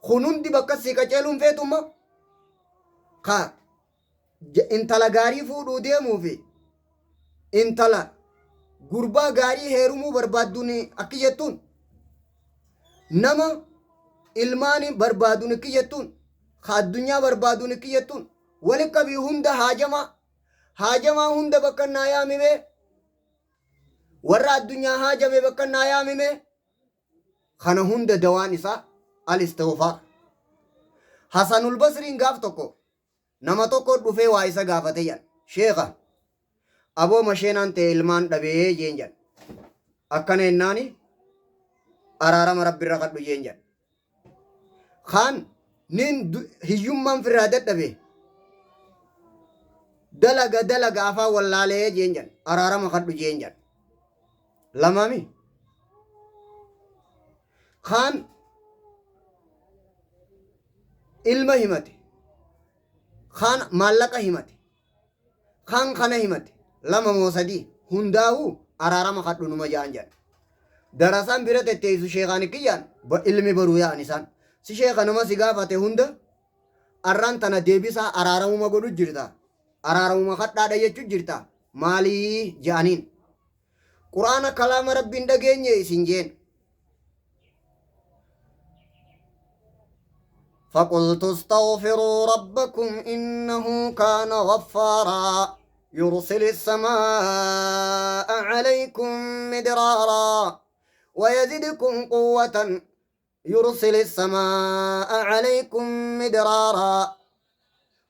خنوندي بكسي كجلون فيتما خا intala gaarii fuudhuu deemuu fi intala gurbaa gaarii heerumuu barbaadduun akki jettuun nama ilmaani barbaaduun akki jettuun addunyaa barbaaduun akki jettuun wali qabii hunda haajamaa hunda bakka naa yaamime warra addunyaa haajame bakka naa yaamime kana hunda dawaan isaa al-istighfaar. Hasanul Basriin gaaf tokko nama tokko dhufee waa isa gaafate jedhan sheekha aboo masheenaan ta'e ilmaan dhabee jeen jedhan akkana jennaani araarama rabbiirra kadhu jeen jedhan kaan nin hiyyummaan firraa dadhabe dalaga afaan wallaalee jeen jedhan araarama kadhu jeen jedhan lamami kaan ilma himate خان مالك همتي خان خنا همتي لما موسدي هنداو أرارم خدو نما جانجان دراسان بيرت تيزو شيخان كيان بعلم برويا نسان si sheekha nama si gaafate hunda arraan tana deebisa araaramuma godhu jirta araaramuma kadhaadha jechu jirta maalii je'aniin quraana kalaama rabbiin dhageenye isin jeen فقلت استغفروا ربكم إنه كان غفارا يرسل السماء عليكم مدرارا ويزدكم قوة يرسل السماء عليكم مدرارا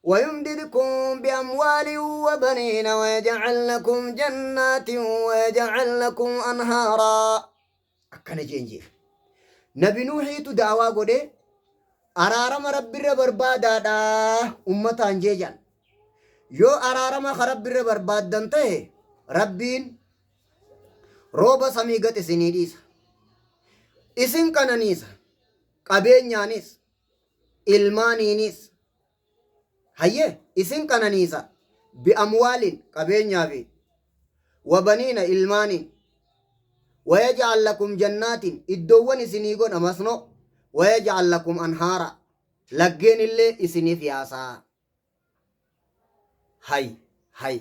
ويمددكم بأموال وبنين ويجعل لكم جنات ويجعل لكم أنهارا أكنا جنجي نبي نوحي تدعوا قده أرارم ربي بربادا دا أمتان جيجان يو أرارم ربي بربادان ته ربين روبا سميغت سنيديس إسن كانانيس قبينيانيس إلمانينيس هيه إسن كانانيسا بأموال قبينيافي وبنين إلمانين ويجعل لكم جنات إدوان سنيغون أمسنو ويجعل لكم أنهارا لقين اللي إسني فياسا هاي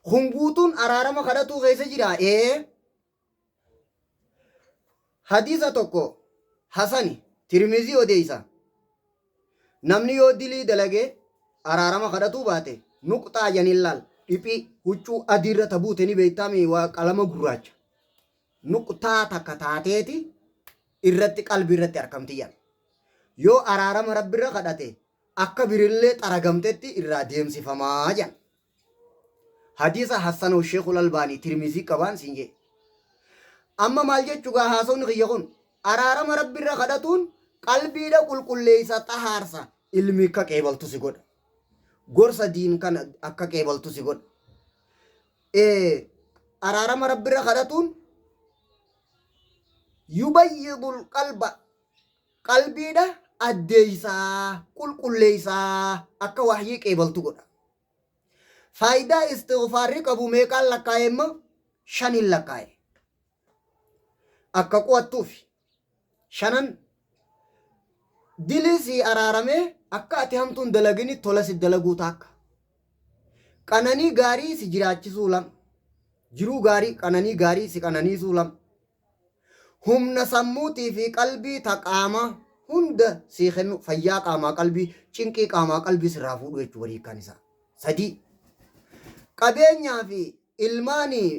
خنبوتون أرارما خدتو غيس جرا حديثة توكو حسني ترمزي وديسا نمني يودلي دلگه أرارما خدتو باته نقطة جنلال إبي هچو أدير تبوتني بيتامي وقلم گراج نقطة تكتاتيتي irratti qalbii irratti argamtiyyan yoo araarama rabbi irra kadhate akka birillee xaragamtetti irraa deemsifamaa jan hadiisa Hassan Sheekul Albaanii Tirmizii qabaan sinje amma maal jechuugaa haasawni kiyya kun araarama rabbi irra kadhatuun qalbiidha qulqulleeysa xahaarsa ilmi akka qeebaltu si godha gorsa diin kana akka qeebaltu si godha araarama rabbi irra kadhatuun يبيض القلب قلبي ده أديسا كل ليسا أكا وحيك إبل تقول فايدة استغفارك أبو ميكال لكايم شان اللكاي أكا قوات توفي شانن دلسي أرارمي أكا أتهمتون دلغيني تولس الدلغو تاك كاناني غاري سي جراچي سولم جرو غاري كاناني غاري سي كاناني سولم humna sammuutii fi qalbii taqaama hunda sii kennu fayyaa qaamaa qalbii cinqii qaamaa qalbii sirraa fuudhu jechuu walii kan isaa sadii qabeenyaa fi ilmaanii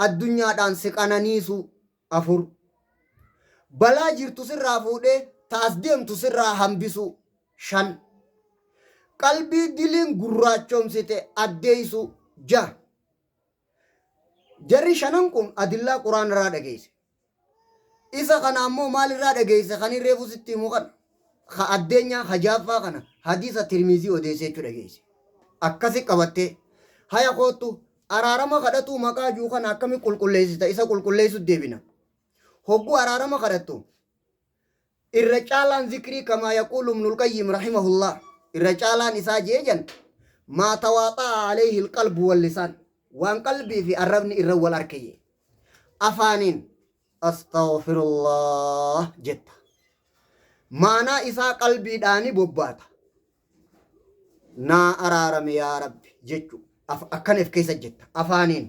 addunyaadhaan si qananiisu afur balaa jirtu sirraa fuudhee taas deemtu sirraa hambisu shan qalbii diliin gurraachoomsite addeeysu jaha jarri shanan kun adillaa quraan irraa dhageesse isa kana ammoo maal irraa dhageesse kan reefu sitti himu kan ha addeenyaa hajaaffaa kana hadiisa Tirmizii odeessee jechuu dhageesse akkasi qabattee haya kootu araarama kadhatu maqaa juu kana akkami qulqulleessita isa qulqulleessu deebina hoggu araarama kadhattu irra caalaan zikrii kamaa yaquulu ibnul qayyim rahimahullah irra caalaan isaa jeejan maa tawaaxaa alayhi alqalbu wal lisaan waan qalbii fi arrabni irra wal arkayye afaaniin أستغفر الله جدا maanaa isaa qalbiidhaani bobbaata naa araarame yaa rabbi jechu akkanif keessa jetta afaaniin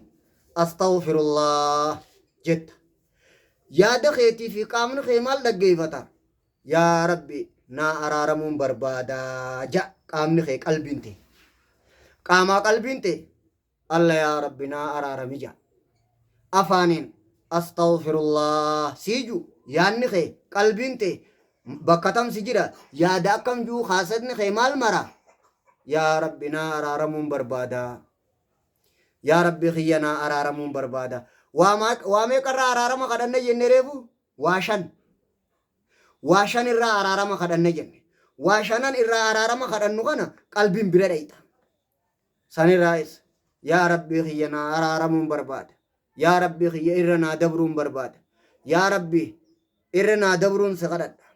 astaghfirullah jetta yaada keetii fi qaamni kee maal dhaggeeffata yaa rabbi naa araaramuun barbaadaa ja qaamni kee qalbiin ta'e qaamaa qalbiin ta'e alla yaa rabbi naa araarami ja afaaniin astaghfirullah siiju yaanni kee qalbiin ta'e bakka tamsi jira yaada akkam juu haasatni kee maal mara yaa rabbi naa araaramuun barbaadaa yaa rabbi kiyya naa araaramuun barbaada waa meeqarraa araarama kadhanne jenne reefu waa shan irraa araarama kadhanne jenne waa shanan irraa araarama kadhannu kana qalbiin bira dhayxa sanirraa'is yaa rabbi kiyya naa araaramuun barbaada yaa rabbi kiyya irra naa dabruun barbaada yaa rabbi irra naa dabruun si kadhadha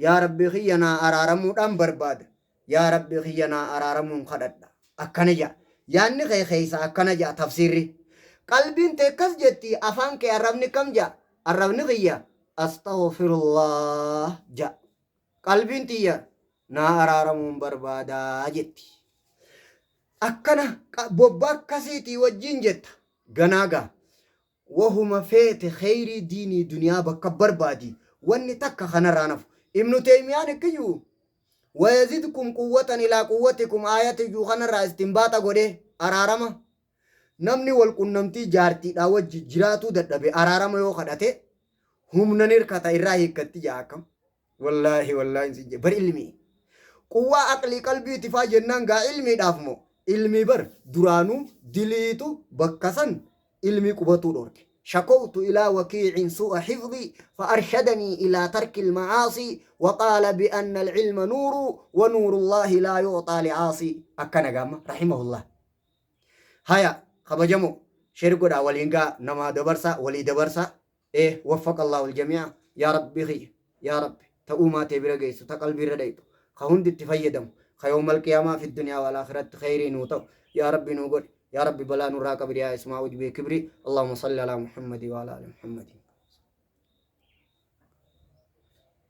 yaa rabbi kiyya naa araaramuudhaan barbaada yaa rabbi kiyya naa araaramuun kadhadha akkana jaa yaanni kee keessa akkana jaa tafsiirri qalbiin tee akkas jetti afaan kee arrabni kam jaa arrabni kiyya astaghfirullah jaa qalbiin tiyya naa araaramuun barbaadaa jetti akkana bobba akkasiitii wajjin jetta ganaagaa wahuma feete khayrii diinii duniyaa bakka barbaadi wanni takka kanarraa nafu ibnu teemiyaan ikkiyyuu ويزيدكم قوة إلى قوتكم آيات جوخنا الرئيس تنباتا قده أرارما نمني والقنمتي جارتي داوج جراتو ددبي أرارما يو خدته هم ننير كتا إراهي كتي جاكم والله نسيجي بر علمي قوة أقلي قلبي تفا جنان غا علمي دافمو علمي بر درانو دليتو بكسن علمي قبطو دورك شكوت إلى وكيع سوء حفظي فأرشدني إلى ترك المعاصي وقال بأن العلم نور ونور الله لا يعطى لعاصي أكنا قام رحمه الله هيا خبجمو شركو دا ولينغا نما دبرسا ولي دبرسا وفق الله الجميع يا رب خي يا رب تأوما تبرغيس تقلبي رديتو خهند تفيدم خيوم القيامة في الدنيا والآخرة خيرين وطو يا رب نوغل يا رب بلا نراك بريا اسماء وجبه كبري اللهم صل على محمد وعلى آل محمد